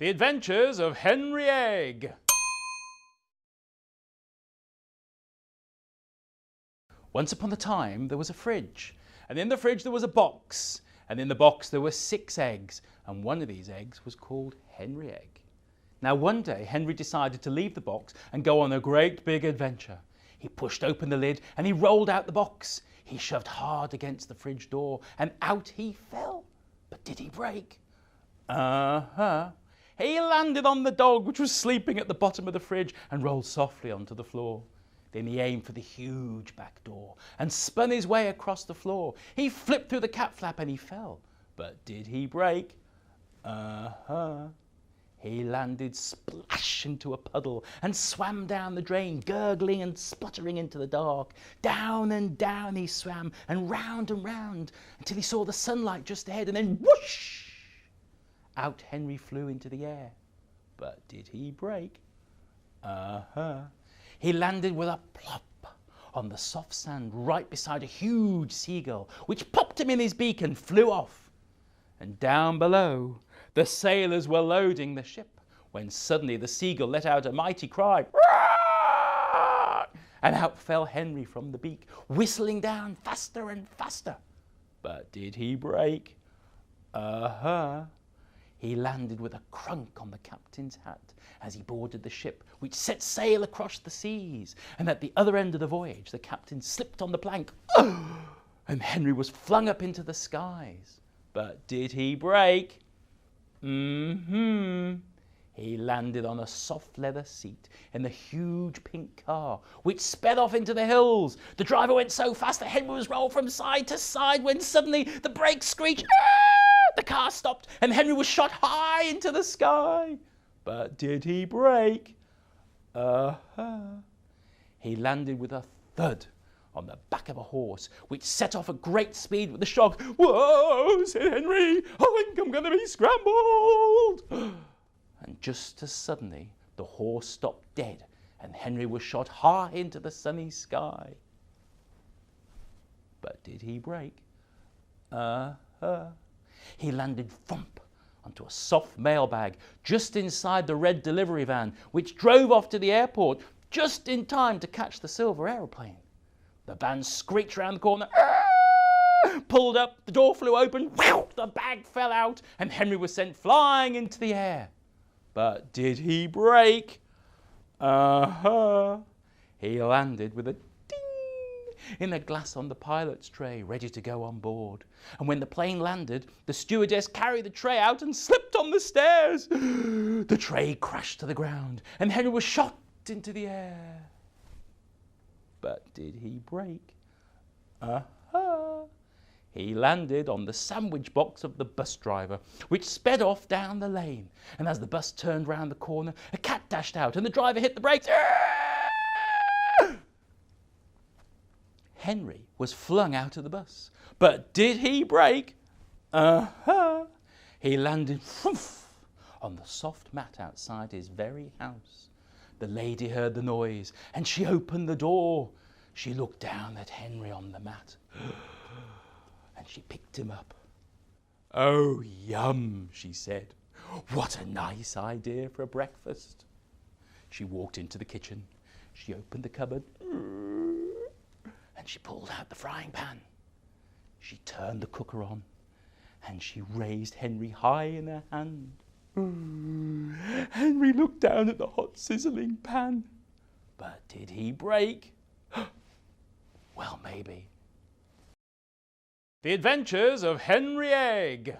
The Adventures of Henry Egg. Once upon a time there was a fridge, and in the fridge there was a box, and in the box there were 6 eggs, and one of these eggs was called Henry Egg. Now one day Henry decided to leave the box and go on a great big adventure. He pushed open the lid and he rolled out the box. He shoved hard against the fridge door and out he fell. But did he break? He landed on the dog, which was sleeping at the bottom of the fridge, and rolled softly onto the floor. Then he aimed for the huge back door and spun his way across the floor. He flipped through the cat flap and he fell. But did he break? He landed splash into a puddle and swam down the drain, gurgling and spluttering into the dark. Down and down he swam and round until he saw the sunlight just ahead, and then whoosh! Out Henry flew into the air. But did he break? He landed with a plop on the soft sand right beside a huge seagull, which popped him in his beak and flew off. And down below, the sailors were loading the ship, when suddenly the seagull let out a mighty cry. And out fell Henry from the beak, whistling down faster and faster. But did he break? He landed with a crunk on the captain's hat as he boarded the ship, which set sail across the seas. And at the other end of the voyage, the captain slipped on the plank, and Henry was flung up into the skies. But did he break? He landed on a soft leather seat in the huge pink car, which sped off into the hills. The driver went so fast that Henry was rolled from side to side when suddenly the brakes screeched. The car stopped and Henry was shot high into the sky. But did he break? He landed with a thud on the back of a horse, which set off at great speed with a shock. "Whoa," said Henry, "I think I'm going to be scrambled." And just as suddenly the horse stopped dead and Henry was shot high into the sunny sky. But did he break? He landed thump onto a soft mailbag just inside the red delivery van, which drove off to the airport just in time to catch the silver aeroplane. The van screeched round the corner, pulled up, the door flew open, the bag fell out, and Henry was sent flying into the air. But did he break? He landed with a in a glass on the pilot's tray, ready to go on board. And when the plane landed, the stewardess carried the tray out and slipped on the stairs. The tray crashed to the ground and Henry was shot into the air. But did he break? He landed on the sandwich box of the bus driver, which sped off down the lane. And as the bus turned round the corner, a cat dashed out and the driver hit the brakes. Henry was flung out of the bus. But did he break? He landed on the soft mat outside his very house. The lady heard the noise and she opened the door. She looked down at Henry on the mat and she picked him up. "Oh, yum," she said. "What a nice idea for a breakfast." She walked into the kitchen. She opened the cupboard. And she pulled out the frying pan. She turned the cooker on and she raised Henry high in her hand. Henry looked down at the hot sizzling pan. But did he break? Well, maybe. The Adventures of Henry Egg.